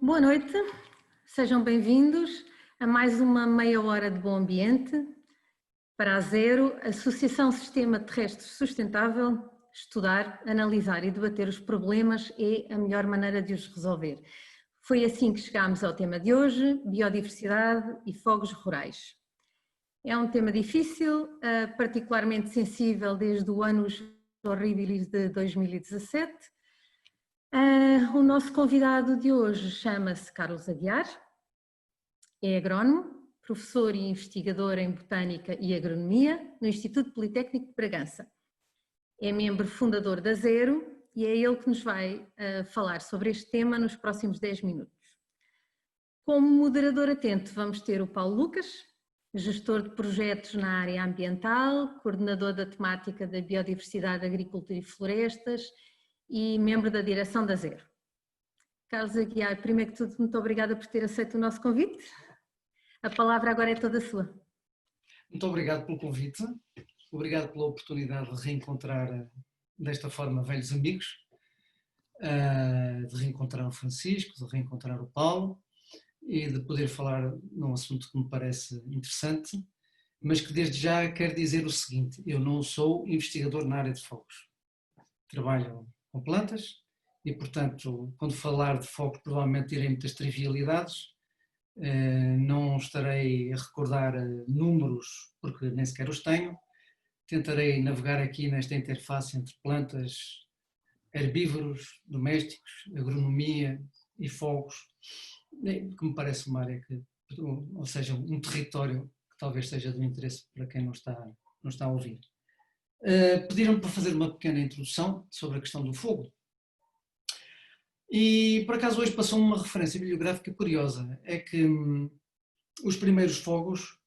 Boa noite, sejam bem-vindos a mais uma meia hora de bom ambiente para a Zero, Associação Sistema Terrestre Sustentável. Estudar, analisar e debater os problemas é a melhor maneira de os resolver. Foi assim que chegámos ao tema de hoje, biodiversidade e fogos rurais. É um tema difícil, particularmente sensível desde o Annus Horribilis de 2017. O nosso convidado de hoje chama-se Carlos Aguiar, é agrónomo, professor e investigador em Botânica e Agronomia no Instituto Politécnico de Bragança. É membro fundador da Zero e é ele que nos vai falar sobre este tema nos próximos 10 minutos. Como moderador atento vamos ter o Paulo Lucas, gestor de projetos na área ambiental, coordenador da temática da biodiversidade, agricultura e florestas e membro da direção da Zero. Carlos Aguiar, primeiro que tudo, muito obrigada por ter aceito o nosso convite. A palavra agora é toda sua. Muito obrigado pelo convite, obrigado pela oportunidade de reencontrar desta forma velhos amigos, de reencontrar o Francisco, de reencontrar o Paulo e de poder falar num assunto que me parece interessante, mas que desde já quero dizer o seguinte: eu não sou investigador na área de fogos, trabalho com plantas e, portanto, quando falar de fogos provavelmente direi muitas trivialidades. Não estarei a recordar números porque nem sequer os tenho. Tentarei navegar aqui nesta interface entre plantas, herbívoros, domésticos, agronomia e fogos, que me parece uma área que, ou seja, um território que talvez seja de interesse para quem não está a ouvir. Pediram-me para fazer uma pequena introdução sobre a questão do fogo. E, por acaso, hoje passou uma referência bibliográfica curiosa, é que os primeiros fogos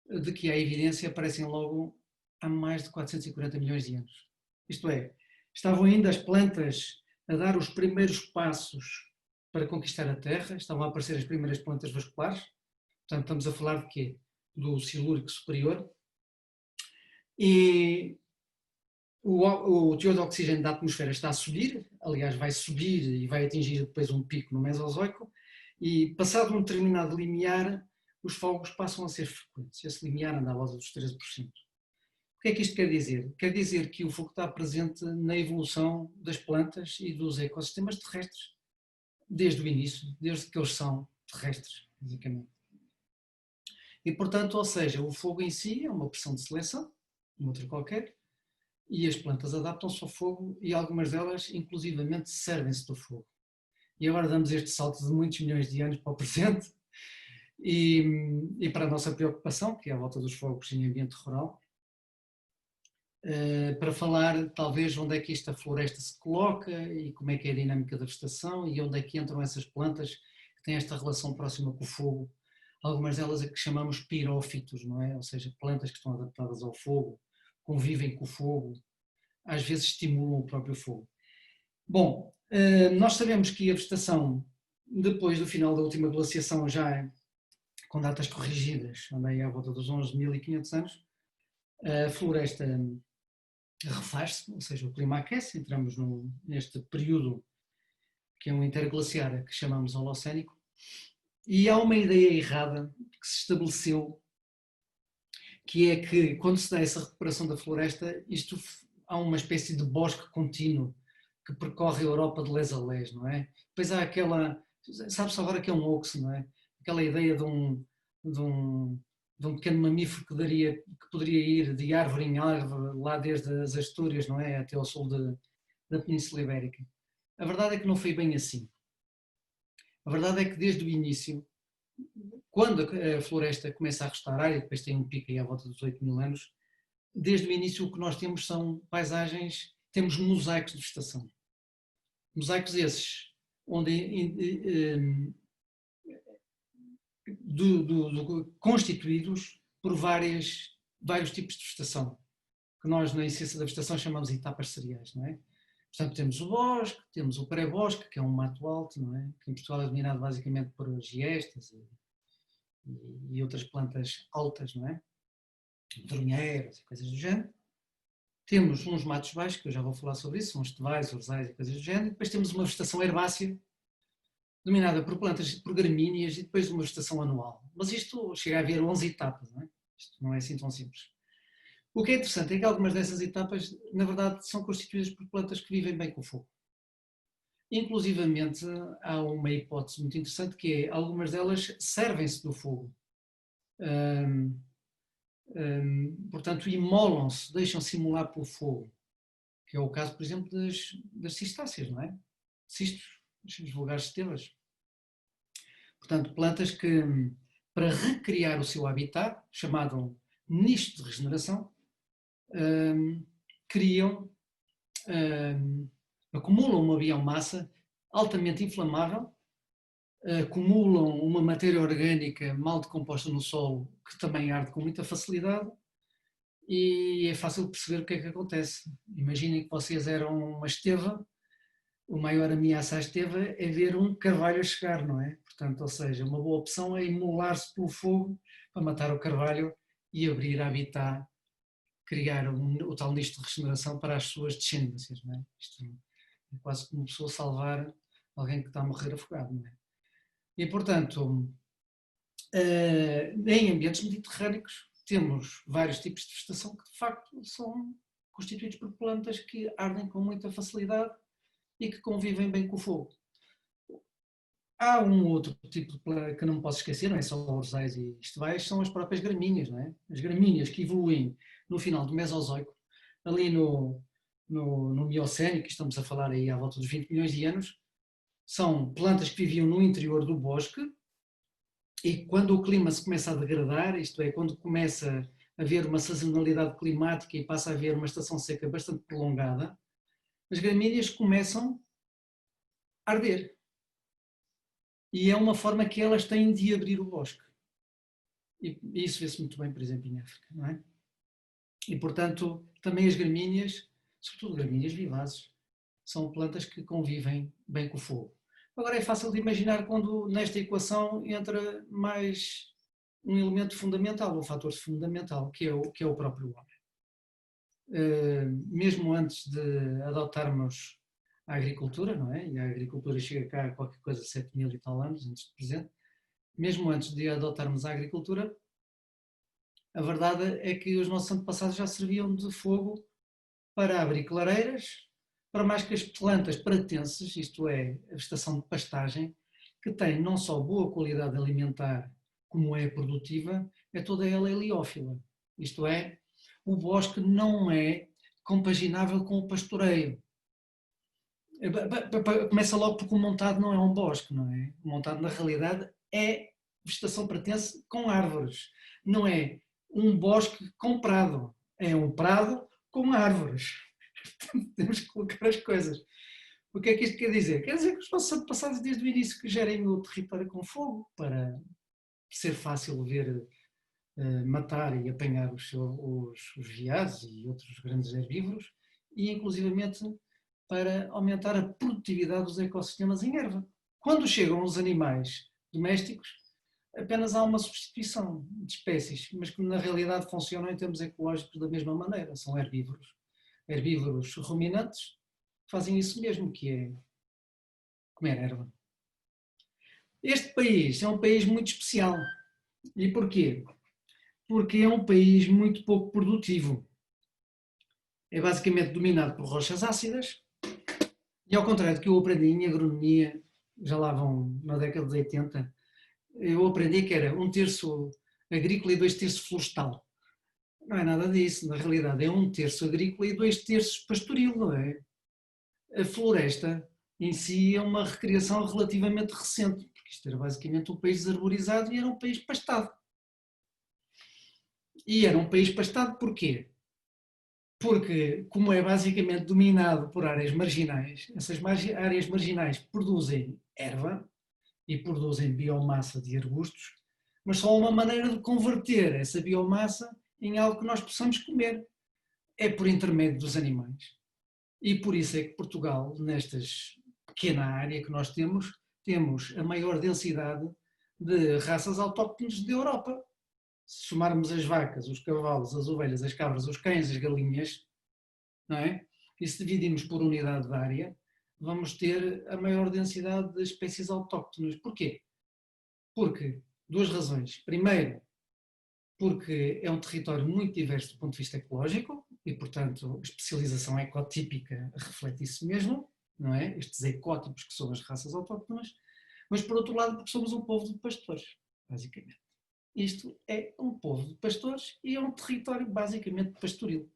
de que há evidência aparecem logo há mais de 440 milhões de anos. Isto é, estavam ainda as plantas a dar os primeiros passos para conquistar a Terra, estavam a aparecer as primeiras plantas vasculares, portanto estamos a falar de quê? Do Silúrico superior, e o teor de oxigênio da atmosfera está a subir, aliás vai subir e vai atingir depois um pico no Mesozoico, e passado um determinado limiar, os fogos passam a ser frequentes. Esse limiar anda à volta dos 13%. O que é que isto quer dizer? Quer dizer que o fogo está presente na evolução das plantas e dos ecossistemas terrestres, desde o início, desde que eles são terrestres, basicamente. E portanto, ou seja, o fogo em si é uma pressão de seleção, como outra qualquer, e as plantas adaptam-se ao fogo e algumas delas, inclusivamente, servem-se do fogo. E agora damos este salto de muitos milhões de anos para o presente e para a nossa preocupação, que é a volta dos fogos em ambiente rural, para falar talvez onde é que esta floresta se coloca e como é que é a dinâmica da vegetação e onde é que entram essas plantas que têm esta relação próxima com o fogo. Algumas delas é que chamamos pirófitos, não é? Ou seja, plantas que estão adaptadas ao fogo, convivem com o fogo, às vezes estimulam o próprio fogo. Bom, nós sabemos que a vegetação, depois do final da última glaciação, já com datas corrigidas, andei à volta dos 11.500 anos, a floresta refaz-se, ou seja, o clima aquece, entramos neste período que é um interglaciar, que chamamos Holocénico, e há uma ideia errada que se estabeleceu, que é que quando se dá essa recuperação da floresta, há uma espécie de bosque contínuo que percorre a Europa de les a les, não é? Depois há aquela, sabe-se agora que é um hoax, não é? Aquela ideia de um pequeno mamífero que poderia ir de árvore em árvore, lá desde as Astúrias, não é? Até ao sul da Península Ibérica. A verdade é que não foi bem assim. A verdade é que desde o início, quando a floresta começa a restaurar, e depois tem um pico aí à volta dos 8.000 anos, desde o início o que nós temos são paisagens, temos mosaicos de vegetação. Mosaicos esses, onde constituídos por vários tipos de vegetação, que nós na ciência da vegetação chamamos de etapas cereais, não é? Portanto, temos o bosque, temos o pré-bosque, que é um mato alto, não é? Que em Portugal é dominado basicamente por giestas e outras plantas altas, não é? Dorminheiras e coisas do género. Temos uns matos baixos, que eu já vou falar sobre isso, são estevais, orzais e coisas do género, e depois temos uma vegetação herbácea, dominada por plantas, por gramíneas e depois de uma vegetação anual. Mas isto chega a haver 11 etapas, não é? Isto não é assim tão simples. O que é interessante é que algumas dessas etapas, na verdade, são constituídas por plantas que vivem bem com o fogo. Inclusivamente, há uma hipótese muito interessante que é, algumas delas servem-se do fogo. Portanto, imolam-se, deixam-se imolar pelo fogo, que é o caso, por exemplo, das cistáceas, não é? Cistos, os vulgares estevas. Portanto, plantas que, para recriar o seu habitat, chamado nicho de regeneração, criam, acumulam uma biomassa altamente inflamável, acumulam uma matéria orgânica mal decomposta no solo, que também arde com muita facilidade, e é fácil perceber o que é que acontece. Imaginem que vocês eram uma esteva, o maior ameaça à esteva é ver um carvalho a chegar, não é? Portanto, ou seja, uma boa opção é imolar-se pelo fogo para matar o carvalho e abrir habitat, criar o tal nicho de regeneração para as suas descendências, não é? Isto é quase como uma pessoa salvar alguém que está a morrer afogado, não é? E, portanto, em ambientes mediterrâneos temos vários tipos de vegetação que, de facto, são constituídos por plantas que ardem com muita facilidade e que convivem bem com o fogo. Há um outro tipo de planta que não me posso esquecer, não é só orzais e estivais, são as próprias gramíneas, não é? As gramíneas que evoluem no final do Mesozoico, ali no Miocénio, que estamos a falar aí à volta dos 20 milhões de anos, são plantas que viviam no interior do bosque e quando o clima se começa a degradar, isto é, quando começa a haver uma sazonalidade climática e passa a haver uma estação seca bastante prolongada, as gramíneas começam a arder. E é uma forma que elas têm de abrir o bosque. E isso vê-se muito bem, por exemplo, em África, não é? E, portanto, também as gramíneas, sobretudo gramíneas vivazes, são plantas que convivem bem com o fogo. Agora é fácil de imaginar quando nesta equação entra mais um elemento fundamental, um fator fundamental, que é o próprio homem. Mesmo antes de adotarmos a agricultura, não é? E a agricultura chega cá a qualquer coisa de 7.000 e tal anos antes do presente, mesmo antes de adotarmos a agricultura, a verdade é que os nossos antepassados já serviam de fogo para abrir clareiras, para mais que as plantas pratenses, isto é, a vegetação de pastagem, que tem não só boa qualidade alimentar, como é produtiva, é toda ela heliófila. Isto é, o bosque não é compaginável com o pastoreio. Começa logo porque o montado não é um bosque, não é? O montado, na realidade, é vegetação pratense com árvores. Não é um bosque com prado. É um prado com árvores. Temos que colocar as coisas. O que é que isto quer dizer? Quer dizer que os nossos antepassados, desde o início, que gerem o território com fogo, para ser fácil ver, matar e apanhar os veados e outros grandes herbívoros, e inclusivamente para aumentar a produtividade dos ecossistemas em erva. Quando chegam os animais domésticos, apenas há uma substituição de espécies, mas que na realidade funcionam em termos ecológicos da mesma maneira, são herbívoros. Herbívoros ruminantes fazem isso mesmo, que é comer erva. Este país é um país muito especial. E porquê? Porque é um país muito pouco produtivo. É basicamente dominado por rochas ácidas, e ao contrário do que eu aprendi em agronomia, já lá vão na década de 80, eu aprendi que era 1/3 agrícola e 2/3 florestal. Não é nada disso, na realidade é 1/3 agrícola e 2/3 pastoril, não é? A floresta em si é uma recriação relativamente recente, porque isto era basicamente um país desarborizado e era um país pastado. E era um país pastado porquê? Porque, como é basicamente dominado por áreas marginais, essas áreas marginais produzem erva e produzem biomassa de arbustos, mas só há uma maneira de converter essa biomassa em algo que nós possamos comer. É por intermédio dos animais. E por isso é que Portugal, nesta pequena área que nós temos a maior densidade de raças autóctones da Europa. Se somarmos as vacas, os cavalos, as ovelhas, as cabras, os cães, as galinhas, não é? E se dividimos por unidade de área, vamos ter a maior densidade de espécies autóctones. Porquê? Porque, duas razões. Primeiro, porque é um território muito diverso do ponto de vista ecológico e, portanto, a especialização ecotípica reflete isso mesmo, não é? Estes ecótipos que são as raças autóctones, mas, por outro lado, porque somos um povo de pastores, basicamente. Isto é um povo de pastores e é um território basicamente pastoril.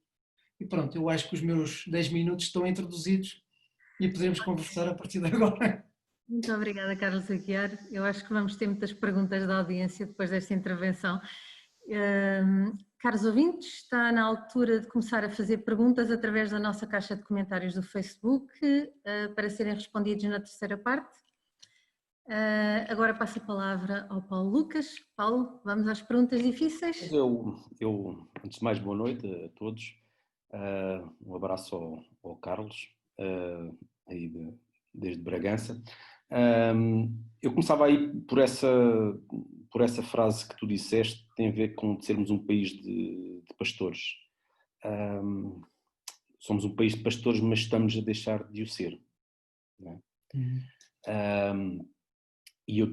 E pronto, eu acho que os meus 10 minutos estão introduzidos e podemos conversar a partir de agora. Muito obrigada, Carlos Aguiar. Eu acho que vamos ter muitas perguntas da audiência depois desta intervenção. Caros ouvintes, está na altura de começar a fazer perguntas através da nossa caixa de comentários do Facebook para serem respondidos na terceira parte. Agora passo a palavra ao Paulo Lucas. Paulo, vamos às perguntas difíceis? Antes de mais, boa noite a todos. Um abraço ao Carlos, aí desde Bragança. Eu começava aí por essa frase que tu disseste, que tem a ver com sermos um país de pastores. Somos um país de pastores, mas estamos a deixar de o ser. Não é? E eu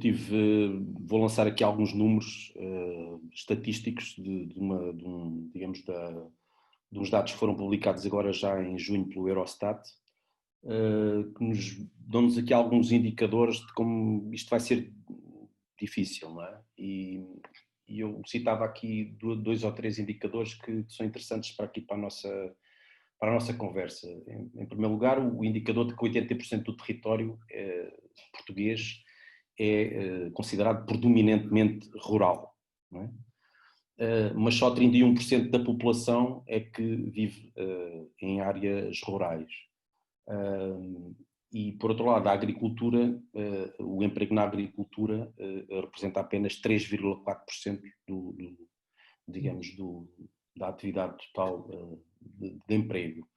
vou lançar aqui alguns números estatísticos de uns dados que foram publicados agora já em junho pelo Eurostat, que dão-nos aqui alguns indicadores de como isto vai ser difícil, não é? E eu citava aqui 2 ou 3 indicadores que são interessantes para a nossa conversa. Em primeiro lugar, o indicador de que 80% do território português é considerado predominantemente rural, não é? Mas só 31% da população é que vive em áreas rurais. E, por outro lado, a agricultura, o emprego na agricultura representa apenas 3,4% da atividade total de emprego.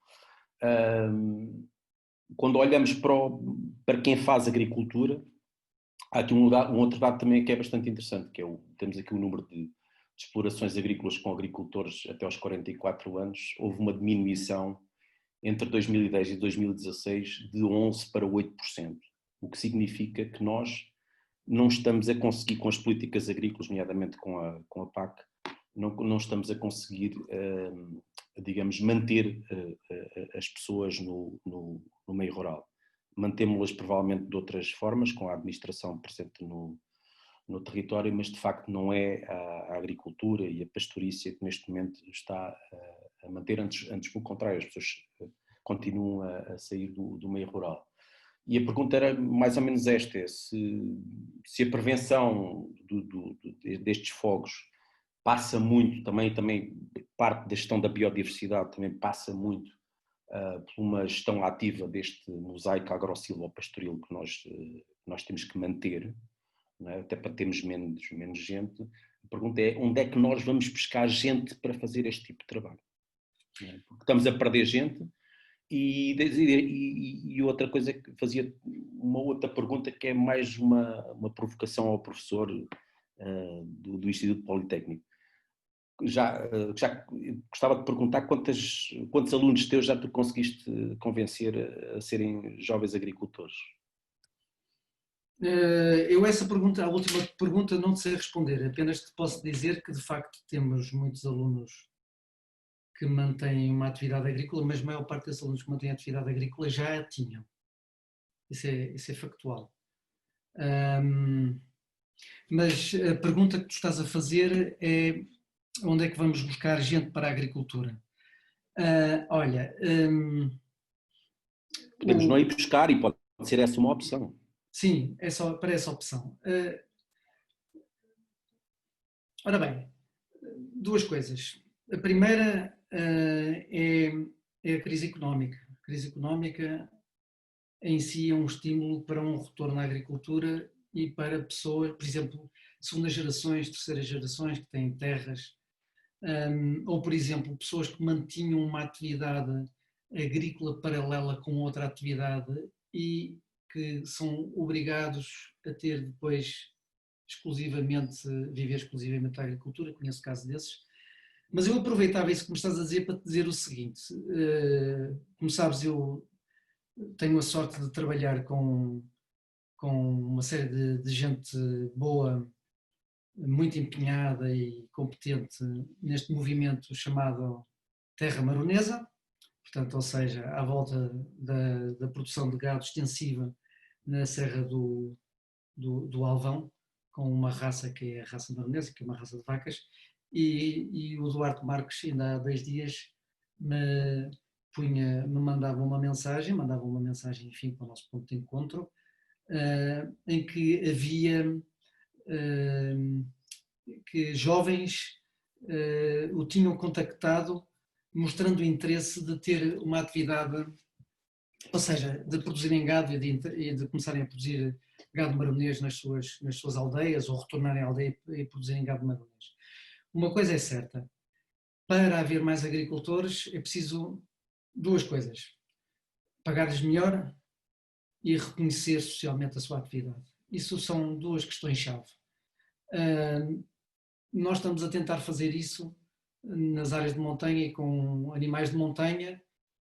Quando olhamos para quem faz agricultura, há aqui um outro dado também que é bastante interessante, que temos aqui o número de explorações agrícolas com agricultores até aos 44 anos. Houve uma diminuição entre 2010 e 2016 de 11% para 8%, o que significa que nós não estamos a conseguir, com as políticas agrícolas, nomeadamente com a PAC, não estamos a conseguir, digamos, manter as pessoas no meio rural. Mantemos-las provavelmente de outras formas, com a administração presente no território, mas de facto não é a agricultura e a pastorícia que neste momento está a manter, antes pelo contrário, as pessoas continuam a sair do meio rural. E a pergunta era mais ou menos esta: se a prevenção destes fogos passa muito, também parte da gestão da biodiversidade também passa muito por uma gestão ativa deste mosaico agro-silvopastoril que nós temos que manter, não é? Até para termos menos gente. A pergunta é: onde é que nós vamos buscar gente para fazer este tipo de trabalho? Não é? Porque estamos a perder gente. E outra coisa, que fazia uma outra pergunta, que é mais uma provocação ao professor do Instituto Politécnico. Já gostava de perguntar quantos alunos teus já tu conseguiste convencer a serem jovens agricultores? Eu essa pergunta, a última pergunta, não te sei responder, apenas te posso dizer que de facto temos muitos alunos que mantêm uma atividade agrícola, mas a maior parte desses alunos que mantêm a atividade agrícola já a tinham. Isso é factual. Mas a pergunta que tu estás a fazer é: onde é que vamos buscar gente para a agricultura? Olha... Podemos não ir buscar, e pode ser essa uma opção. Sim, para essa opção. Ora bem, 2 coisas. A primeira é a crise económica. A crise económica em si é um estímulo para um retorno à agricultura e para pessoas, por exemplo, segundas gerações, terceiras gerações que têm terras, ou, por exemplo, pessoas que mantinham uma atividade agrícola paralela com outra atividade e que são obrigados a ter depois viver exclusivamente da agricultura. Conheço o caso desses. Mas eu aproveitava isso que me estás a dizer para te dizer o seguinte: como sabes, eu tenho a sorte de trabalhar com uma série de gente boa, muito empenhada e competente neste movimento chamado Terra Maronesa, portanto, ou seja, à volta da produção de gado extensiva na Serra do Alvão, com uma raça que é a raça maronesa, que é uma raça de vacas, e o Duarte Marques ainda há 2 dias me mandava uma mensagem, enfim, para o nosso ponto de encontro, em que havia que jovens o tinham contactado mostrando interesse de ter uma atividade, ou seja, de produzirem gado e de começarem a produzir gado maronês nas suas aldeias, ou retornarem à aldeia e produzirem gado maronês. Uma coisa é certa, para haver mais agricultores é preciso 2 coisas: pagar-lhes melhor e reconhecer socialmente a sua atividade. Isso são 2 questões-chave. Nós estamos a tentar fazer isso nas áreas de montanha e com animais de montanha,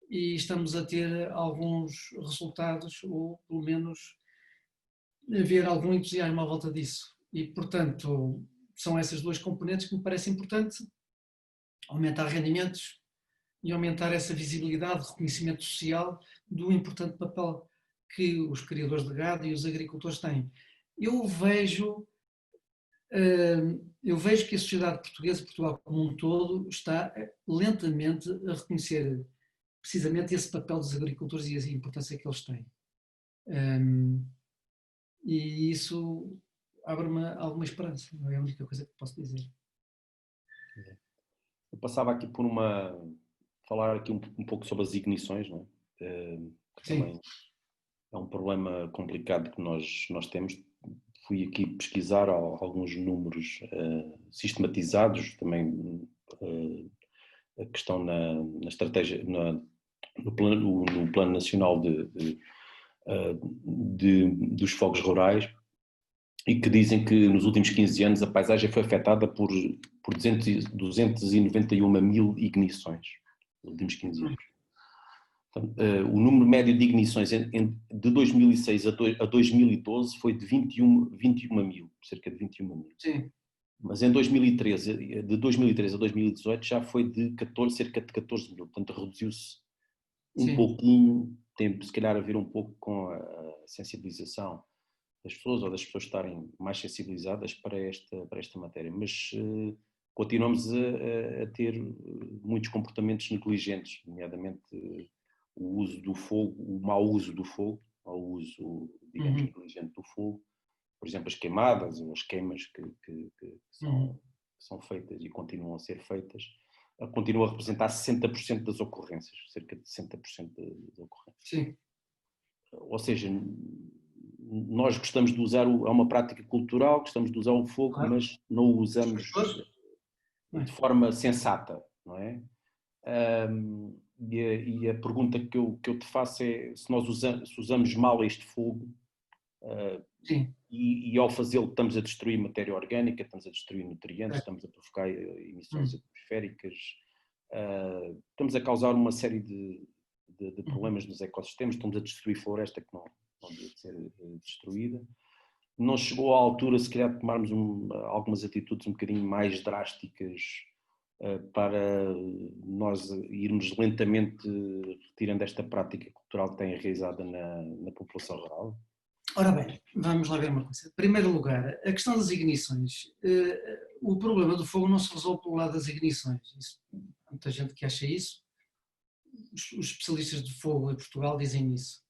e estamos a ter alguns resultados, ou pelo menos haver algum entusiasmo à volta disso. E, portanto, são essas 2 componentes que me parecem importantes: aumentar rendimentos e aumentar essa visibilidade, reconhecimento social do importante papel que os criadores de gado e os agricultores têm. Eu vejo que a sociedade portuguesa, Portugal como um todo, está lentamente a reconhecer precisamente esse papel dos agricultores e a importância que eles têm. E isso abre-me alguma esperança, não é a única coisa que posso dizer. Eu passava aqui falar aqui um pouco sobre as ignições, não é? Que também é um problema complicado que nós temos. Fui aqui pesquisar alguns números sistematizados, também a questão na estratégia, no plano nacional dos fogos rurais, e que dizem que nos últimos 15 anos a paisagem foi afetada por 291 mil ignições nos últimos 15 anos. Portanto, o número médio de ignições de 2006 a 2012 foi de 21 mil, cerca de 21 mil. Sim. Mas de 2013 a 2018 já foi de cerca de 14 mil, portanto reduziu-se um pouquinho, tem se calhar a ver um pouco com a sensibilização das pessoas, ou das pessoas estarem mais sensibilizadas para esta matéria, mas continuamos a ter muitos comportamentos negligentes, nomeadamente o uso do fogo, o mau uso do fogo, ou o uso, digamos, negligente do fogo, por exemplo, as queimadas ou as queimas que são feitas e continuam a ser feitas, continuam a representar 60% das ocorrências, cerca de 60% das ocorrências. Sim. Ou seja, nós gostamos de usar, é uma prática cultural, gostamos de usar o fogo, claro, mas não o usamos de forma sensata, não é? E a pergunta que eu te faço é se nós usamos mal este fogo, e ao fazê-lo estamos a destruir matéria orgânica, estamos a destruir nutrientes, estamos a provocar emissões atmosféricas, estamos a causar uma série de problemas nos ecossistemas, estamos a destruir floresta que não devia ser destruída. Não chegou à altura, se calhar, de tomarmos algumas atitudes um bocadinho mais drásticas para nós irmos lentamente retirando esta prática cultural que tem enraizada na população rural? Ora bem, vamos lá ver uma coisa. Em primeiro lugar, a questão das ignições. O problema do fogo não se resolve pelo lado das ignições. Há muita gente que acha isso. Os especialistas de fogo em Portugal dizem isso.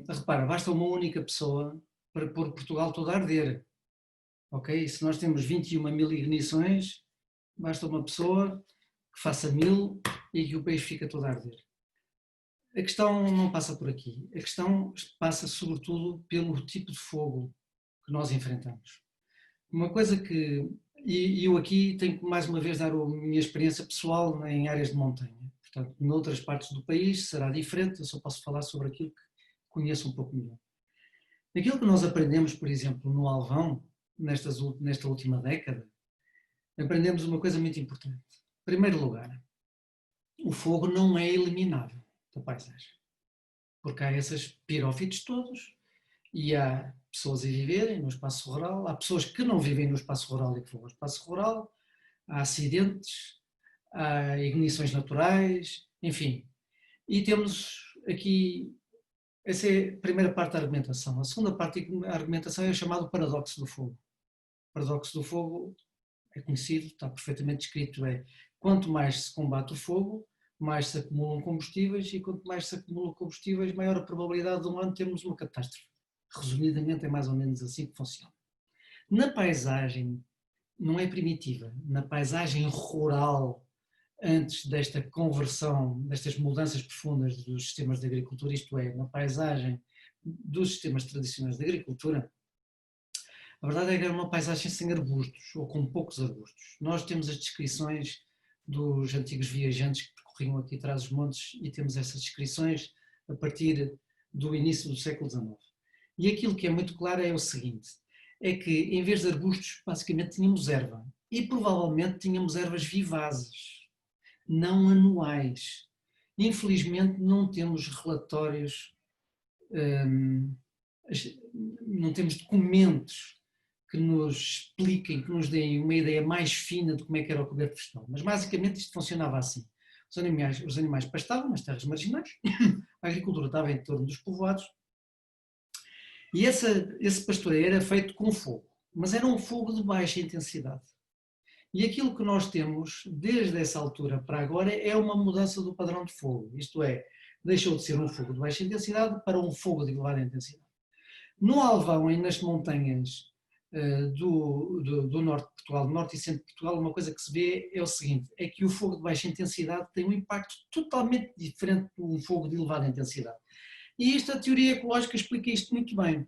Repara, basta uma única pessoa para pôr Portugal todo a arder. Ok? Se nós temos 21 mil ignições, basta uma pessoa que faça 1000 e que o país fica todo a arder. A questão não passa por aqui. A questão passa sobretudo pelo tipo de fogo que nós enfrentamos. Uma coisa que... E eu aqui tenho que mais uma vez dar a minha experiência pessoal em áreas de montanha. Portanto, noutras partes do país será diferente, eu só posso falar sobre aquilo que conheço um pouco melhor. Aquilo que nós aprendemos, por exemplo, no Alvão, nesta última década, aprendemos uma coisa muito importante. Em primeiro lugar, o fogo não é eliminável da paisagem. porque há esses pirófitos todos, e há pessoas a viverem no espaço rural, há pessoas que não vivem no espaço rural e que vão ao espaço rural, há acidentes, há ignições naturais, enfim. E temos aqui, essa é a primeira parte da argumentação. A segunda parte da argumentação é o chamado paradoxo do fogo. O paradoxo do fogo é conhecido, está perfeitamente descrito, é quanto mais se combate o fogo, mais se acumulam combustíveis, e quanto mais se acumulam combustíveis, maior a probabilidade de um ano termos uma catástrofe. Resumidamente é mais ou menos assim que funciona. Na paisagem, não é primitiva, na paisagem rural, antes desta conversão, destas mudanças profundas dos sistemas de agricultura, isto é, na paisagem dos sistemas tradicionais de agricultura, a verdade é que era uma paisagem sem arbustos, ou com poucos arbustos. Nós temos as descrições dos antigos viajantes que percorriam aqui atrás dos montes, e temos essas descrições a partir do início do século XIX. E aquilo que é muito claro é o seguinte, é que em vez de arbustos, basicamente tínhamos erva. E provavelmente tínhamos ervas vivazes, não anuais. Infelizmente não temos relatórios, não temos documentos que nos expliquem, que nos deem uma ideia mais fina de como é que era o coberto vegetal. Mas basicamente isto funcionava assim. Os animais pastavam nas terras marginais, a agricultura estava em torno dos povoados, e esse pastoreio era feito com fogo, mas era um fogo de baixa intensidade. E aquilo que nós temos, desde essa altura para agora, é uma mudança do padrão de fogo. Isto é, deixou de ser um fogo de baixa intensidade para um fogo de elevada intensidade. No Alvão e nas montanhas do norte de Portugal, do norte e centro de Portugal, uma coisa que se vê é o seguinte, é que o fogo de baixa intensidade tem um impacto totalmente diferente do fogo de elevada intensidade. E a teoria ecológica explica isto muito bem,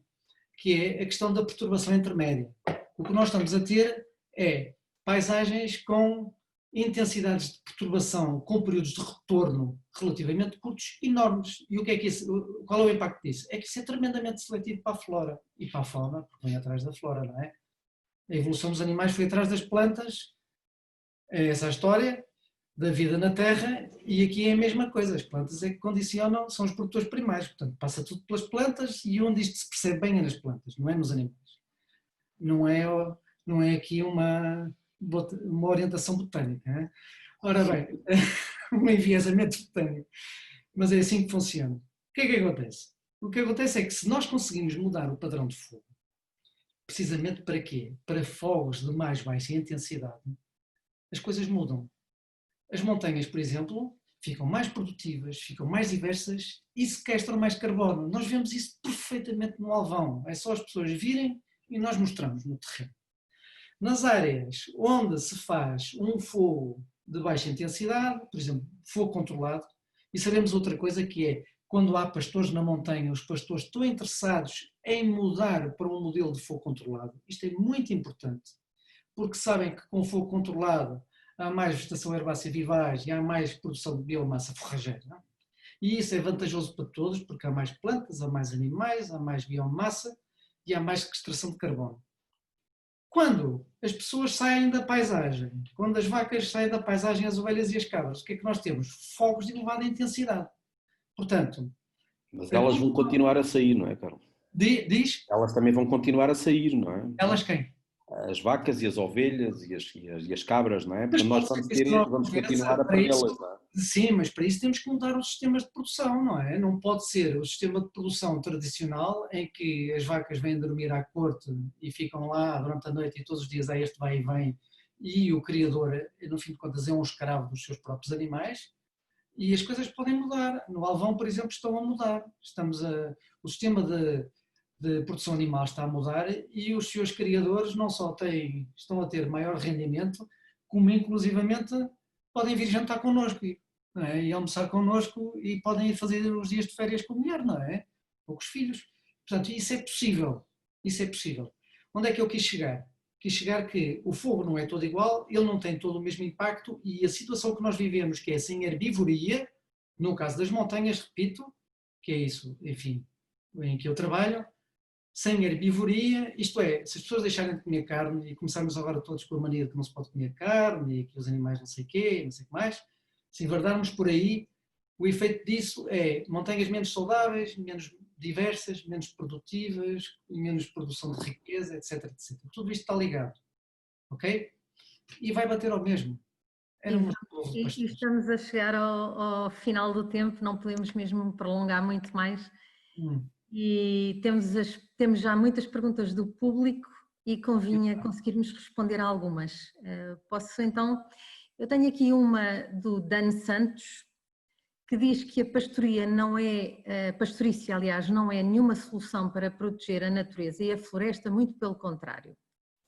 que é a questão da perturbação intermédia. O que nós estamos a ter é paisagens com intensidades de perturbação, com períodos de retorno relativamente curtos, enormes. E qual é o impacto disso? É que isso é tremendamente seletivo para a flora e para a fauna, porque vem atrás da flora, não é? A evolução dos animais foi atrás das plantas, é essa a história da vida na Terra, e aqui é a mesma coisa, as plantas é que condicionam, são os produtores primários, portanto passa tudo pelas plantas, e onde isto se percebe bem é nas plantas, não é nos animais. Não é aqui uma orientação botânica. Hein? Ora bem, um enviesamento botânico, mas é assim que funciona. O que é que acontece? O que acontece é que se nós conseguimos mudar o padrão de fogo, precisamente para quê? Para fogos de mais baixa intensidade, as coisas mudam. As montanhas, por exemplo, ficam mais produtivas, ficam mais diversas e sequestram mais carbono. Nós vemos isso perfeitamente no Alvão. É só as pessoas virem e nós mostramos no terreno. Nas áreas onde se faz um fogo de baixa intensidade, por exemplo, fogo controlado, e sabemos outra coisa que é, quando há pastores na montanha, os pastores estão interessados em mudar para um modelo de fogo controlado. Isto é muito importante, porque sabem que com fogo controlado há mais vegetação herbácea vivaz e há mais produção de biomassa forrageira. E isso é vantajoso para todos, porque há mais plantas, há mais animais, há mais biomassa e há mais sequestração de carbono. Quando as pessoas saem da paisagem, quando as vacas saem da paisagem, as ovelhas e as cabras, o que é que nós temos? Fogos de elevada intensidade. Portanto... Mas elas vão continuar a sair, não é, Carlos? Diz? Elas também vão continuar a sair, não é? Elas quem? As vacas e as ovelhas e as cabras, não é? Mas nós vamos continuar a perdê-las, não é? Sim, mas para isso temos que mudar os sistemas de produção, não é? Não pode ser o sistema de produção tradicional em que as vacas vêm dormir à corte e ficam lá durante a noite e todos os dias há este vai e vem, e o criador, no fim de contas, é um escravo dos seus próprios animais, e as coisas podem mudar. No Alvão, por exemplo, estão a mudar. O sistema de produção animal está a mudar e os seus criadores não só estão a ter maior rendimento, como inclusivamente podem vir jantar connosco, não é? E almoçar connosco, e podem fazer os dias de férias com a mulher, não é? Ou com os filhos. Portanto, isso é possível. Isso é possível. Onde é que eu quis chegar? Quis chegar que o fogo não é todo igual, ele não tem todo o mesmo impacto, e a situação que nós vivemos, que é sem herbivoria, no caso das montanhas, repito, que é isso, enfim, em que eu trabalho, sem herbivoria, isto é, se as pessoas deixarem de comer carne, e começarmos agora todos com a mania de que não se pode comer carne, e que os animais não sei o quê, não sei o que mais, se enverdarmos por aí, O efeito disso é montanhas menos saudáveis, menos diversas, menos produtivas, menos produção de riqueza, etc, etc. Tudo isto está ligado, ok? E vai bater ao mesmo. Era uma couve de E pastéis. estamos a chegar ao final do tempo, não podemos mesmo prolongar muito mais. E temos já muitas perguntas do público e convinha conseguirmos responder a algumas. Posso então, eu tenho aqui uma do Dan Santos, que diz que a pastoria não é, a pastorícia, aliás, não é nenhuma solução para proteger a natureza e a floresta, muito pelo contrário.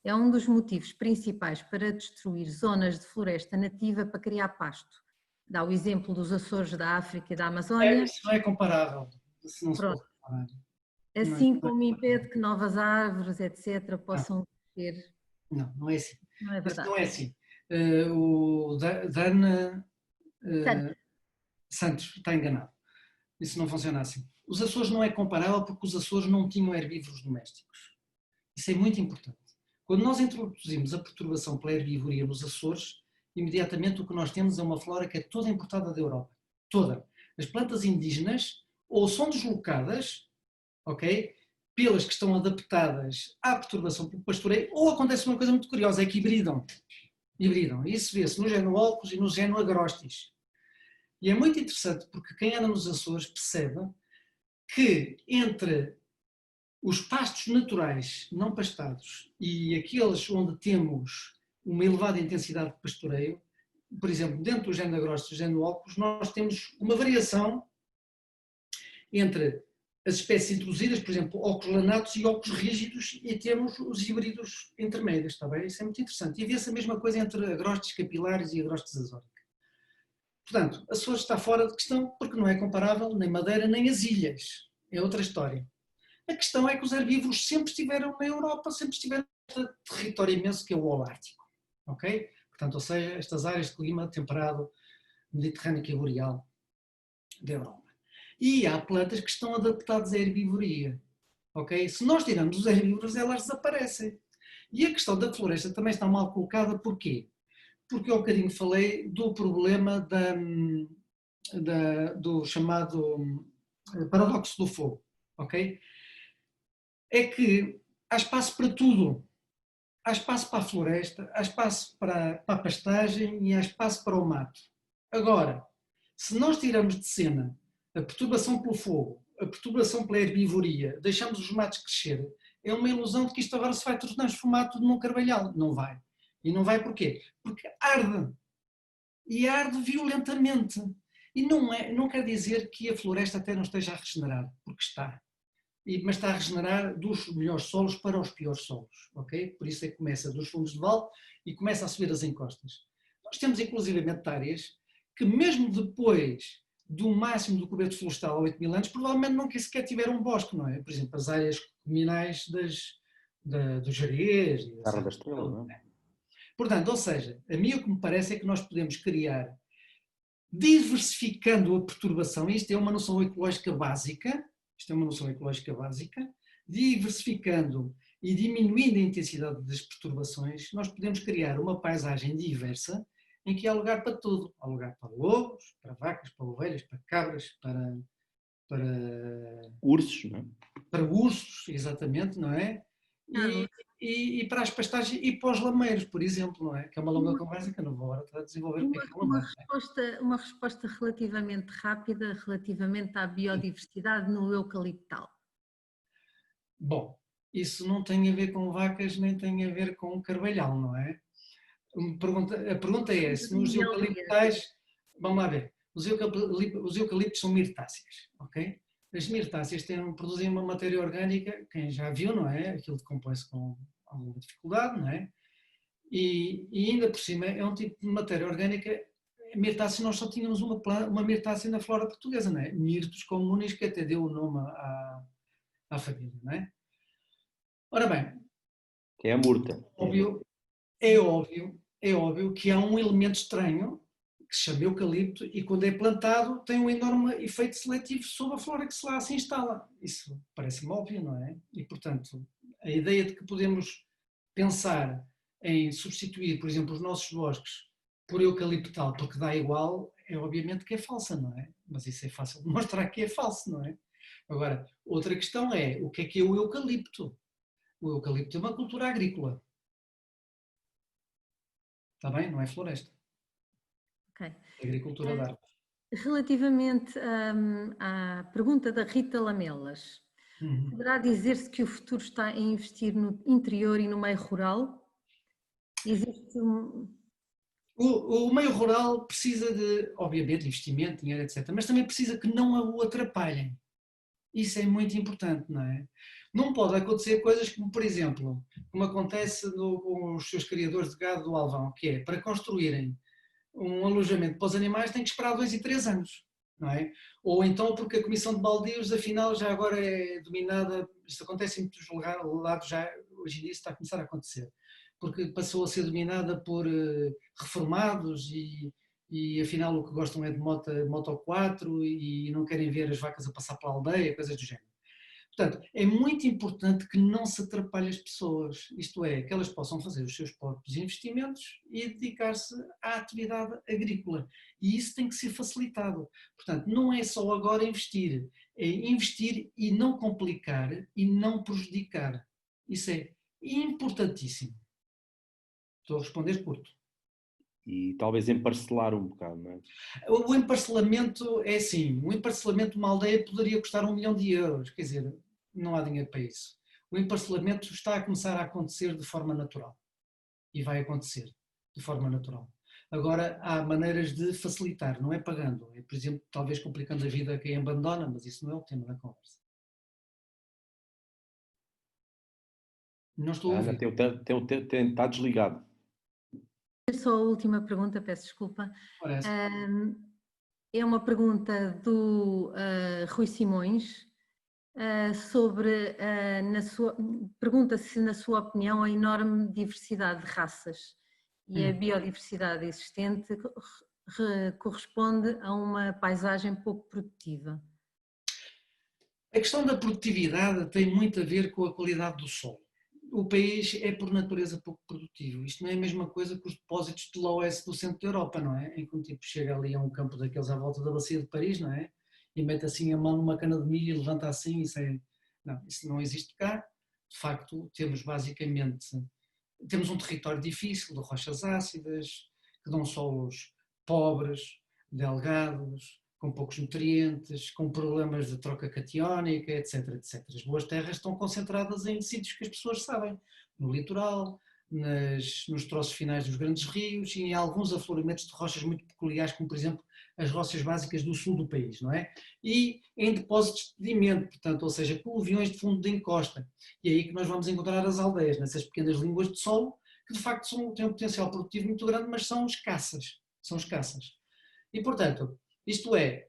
É um dos motivos principais para destruir zonas de floresta nativa para criar pasto. Dá o exemplo dos Açores da África e da Amazónia. Isso não é comparável. Isso não se pode comparar. Assim como impede que novas árvores, etc., possam crescer. Não é assim. Não é Isso verdade. não é assim. O Dan Santos está enganado. Isso não funciona assim. Os Açores não é comparável porque os Açores não tinham herbívoros domésticos. Isso é muito importante. Quando nós introduzimos a perturbação pela herbivoria nos Açores, imediatamente o que nós temos é uma flora que é toda importada da Europa. Toda. As plantas indígenas ou são deslocadas, ok? Pelas que estão adaptadas à perturbação pelo pastoreio, ou acontece uma coisa muito curiosa, é que hibridam. Hibridam. Isso vê-se no género Olcos e no género Agrostis. E é muito interessante porque quem anda nos Açores percebe que entre os pastos naturais não pastados e aqueles onde temos uma elevada intensidade de pastoreio, por exemplo, dentro do género Agrostis e do género Olcos, nós temos uma variação entre as espécies introduzidas, por exemplo, óculos lanatos e óculos rígidos, e temos os híbridos intermédios, está bem? Isso é muito interessante. E vê-se a mesma coisa entre agrostis capilares e agrostis azórica. Portanto, Açores está fora de questão porque não é comparável nem Madeira nem as ilhas. É outra história. A questão é que os herbívoros sempre estiveram na Europa, sempre estiveram neste território imenso que é o Holártico. Ok? Portanto, ou seja, estas áreas de clima temperado, mediterrâneo e boreal da Europa. E há plantas que estão adaptadas à herbivoria. Ok? Se nós tiramos os herbívoros, elas desaparecem. E a questão da floresta também está mal colocada, porquê? Porque eu há bocadinho falei do problema do chamado paradoxo do fogo. Ok? É que há espaço para tudo. Há espaço para a floresta, há espaço para a pastagem e há espaço para o mato. Agora, se nós tiramos de cena a perturbação pelo fogo, a perturbação pela herbivoria, deixamos os matos crescer, é uma ilusão de que isto agora se vai transformar tudo num carvalhal. Não vai. E não vai porquê? Porque arde. E arde violentamente. E não quer dizer que a floresta até não esteja a regenerar, porque está. Mas está a regenerar dos melhores solos para os piores solos, ok? Por isso é que começa dos fundos de vale e começa a subir as encostas. Nós temos inclusivamente áreas que mesmo depois do máximo do coberto florestal há 8.000 anos, provavelmente nunca sequer tiveram um bosque, não é? Por exemplo, as áreas comunais dos Jerez. Serra da Estrela, não é? Portanto, ou seja, a mim o que me parece é que nós podemos criar, diversificando a perturbação, isto é uma noção ecológica básica, diversificando e diminuindo a intensidade das perturbações, nós podemos criar uma paisagem diversa em que há lugar para tudo. Há lugar para lobos, para vacas, para ovelhas, para cabras, para ursos, não é? Para ursos, exatamente, não é? E para as pastagens e para os lameiros, por exemplo, não é? Que é uma longa conversa que eu não vou agora desenvolver o que é que é um lameiro. Uma resposta relativamente rápida, relativamente à biodiversidade no eucaliptal. Bom, isso não tem a ver com vacas, nem tem a ver com carvalhal, não é? A pergunta é se nos eucaliptais, vamos lá ver, os eucaliptos são mirtáceas, ok? As mirtáceas produzem uma matéria orgânica, quem já viu, não é? Aquilo decompõe-se com alguma dificuldade, não é? E ainda por cima é um tipo de matéria orgânica. Mirtáceas, nós só tínhamos uma mirtácea na flora portuguesa, não é? Mirtos comunis, que até deu o nome à família, não é? Ora bem, que é a murta. É óbvio que há um elemento estranho que se chama eucalipto e quando é plantado tem um enorme efeito seletivo sobre a flora que se lá se instala. Isso parece-me óbvio, não é? E, portanto, a ideia de que podemos pensar em substituir, por exemplo, os nossos bosques por eucaliptal porque dá igual é obviamente que é falsa, não é? Mas isso é fácil de mostrar que é falso, não é? Agora, outra questão é, o que é o eucalipto? O eucalipto é uma cultura agrícola. Está bem? Não é floresta. Ok. É agricultura de árvores. Relativamente à pergunta da Rita Lamelas, Uhum. poderá dizer-se que o futuro está a investir no interior e no meio rural? Existe O meio rural precisa de, obviamente, investimento, dinheiro, etc. Mas também precisa que não o atrapalhem. Isso é muito importante, não é? Não pode acontecer coisas como, por exemplo, como acontece com os seus criadores de gado do Alvão, que é, para construírem um alojamento para os animais tem que esperar 2 e 3 anos, não é? Ou então porque a Comissão de Baldios, afinal, já agora é dominada, isto acontece em muitos lados já, hoje em dia está a começar a acontecer, porque passou a ser dominada por reformados e afinal o que gostam é de moto 4 e não querem ver as vacas a passar pela aldeia, coisas do género. Portanto, é muito importante que não se atrapalhe as pessoas, isto é, que elas possam fazer os seus próprios investimentos e dedicar-se à atividade agrícola. E isso tem que ser facilitado. Portanto, não é só agora investir, é investir e não complicar e não prejudicar. Isso é importantíssimo. Estou a responder curto. E talvez emparcelar um bocado, não é? O emparcelamento é assim, o emparcelamento de uma aldeia poderia custar 1 milhão de euros, quer dizer, não há dinheiro para isso. O emparcelamento está a começar a acontecer de forma natural e vai acontecer de forma natural. Agora, há maneiras de facilitar, não é pagando, é, por exemplo, talvez complicando a vida a quem abandona, mas isso não é o tema da conversa. Não estou a A Ana ouvir. está desligado. só a última pergunta, peço desculpa. Parece. É uma pergunta do Rui Simões sobre, pergunta se na sua opinião a enorme diversidade de raças e a biodiversidade existente corresponde a uma paisagem pouco produtiva. A questão da produtividade tem muito a ver com a qualidade do solo. O país é por natureza pouco produtivo. Isto não é a mesma coisa que os depósitos de leste do centro da Europa, não é? Em que um tipo chega ali a um campo daqueles à volta da bacia de Paris, não é? E mete assim a mão numa cana de milho e levanta assim, isso não existe cá. De facto, temos basicamente, temos um território difícil, de rochas ácidas, que dão solos pobres, delgados, com poucos nutrientes, com problemas de troca catiónica, etc, etc. As boas terras estão concentradas em sítios que as pessoas sabem, no litoral, nos troços finais dos grandes rios e em alguns afloramentos de rochas muito peculiares, como por exemplo as rochas básicas do sul do país, não é? E em depósitos de sedimento, portanto, ou seja, coluviões de fundo de encosta. E é aí que nós vamos encontrar as aldeias, nessas pequenas línguas de solo, que de facto têm um potencial produtivo muito grande, mas são escassas. São escassas. E, portanto, isto é,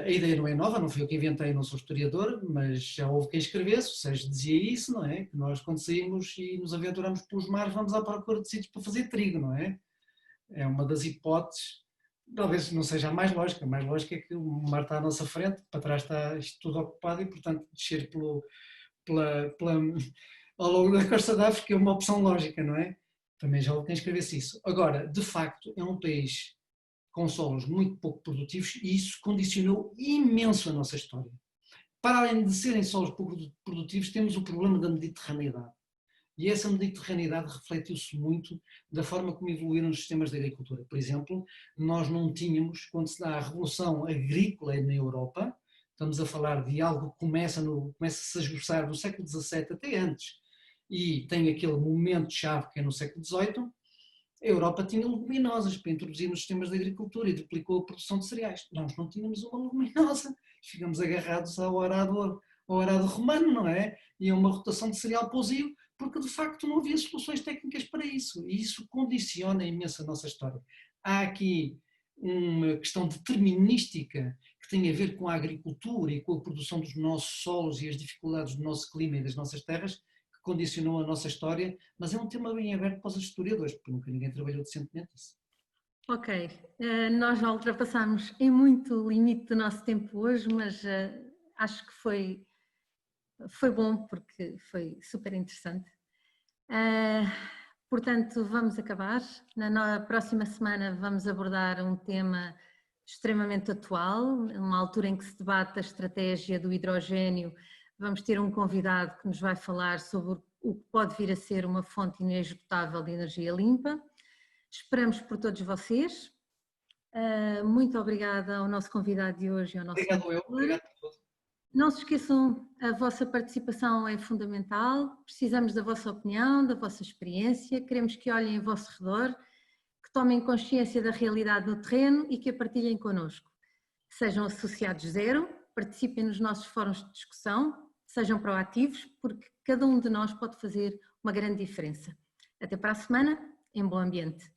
a ideia não é nova, não fui eu que inventei, não sou historiador, mas já houve quem escrevesse, ou seja, dizia isso, não é? Que nós quando saímos e nos aventuramos pelos mares vamos à procura de sítios para fazer trigo, não é? É uma das hipóteses, talvez não seja a mais lógica é que o mar está à nossa frente, para trás está isto tudo ocupado e portanto descer pela, ao longo da costa da África é uma opção lógica, não é? Também já houve quem escrevesse isso. Agora, de facto, é um país com solos muito pouco produtivos e isso condicionou imenso a nossa história. Para além de serem solos pouco produtivos, temos o problema da mediterraneidade. E essa mediterraneidade refletiu-se muito da forma como evoluíram os sistemas de agricultura. Por exemplo, nós não tínhamos, quando se dá a revolução agrícola na Europa, estamos a falar de algo que começa-se a esboçar no século XVII até antes, e tem aquele momento-chave que é no século XVIII, a Europa tinha leguminosas para introduzir nos sistemas de agricultura e duplicou a produção de cereais. Nós não tínhamos uma leguminosa, ficamos agarrados ao arado romano, não é? E a uma rotação de cereal pousio, porque de facto não havia soluções técnicas para isso. E isso condiciona imenso a nossa história. Há aqui uma questão determinística que tem a ver com a agricultura e com a produção dos nossos solos e as dificuldades do nosso clima e das nossas terras, condicionou a nossa história, mas é um tema bem aberto para os historiadores, porque nunca ninguém trabalhou decentemente isso. Ok, nós já ultrapassamos em muito o limite do nosso tempo hoje, mas acho que foi bom porque foi super interessante. Portanto, vamos acabar. Na próxima semana vamos abordar um tema extremamente atual, uma altura em que se debate a estratégia do hidrogénio. Vamos ter um convidado que nos vai falar sobre o que pode vir a ser uma fonte inesgotável de energia limpa. Esperamos por todos vocês. Muito obrigada ao nosso convidado de hoje e ao nosso Obrigado a todos. Não se esqueçam, a vossa participação é fundamental, precisamos da vossa opinião, da vossa experiência, queremos que olhem ao vosso redor, que tomem consciência da realidade no terreno e que a partilhem connosco. Sejam associados zero, participem nos nossos fóruns de discussão, sejam proativos, porque cada um de nós pode fazer uma grande diferença. Até para a semana, em bom ambiente.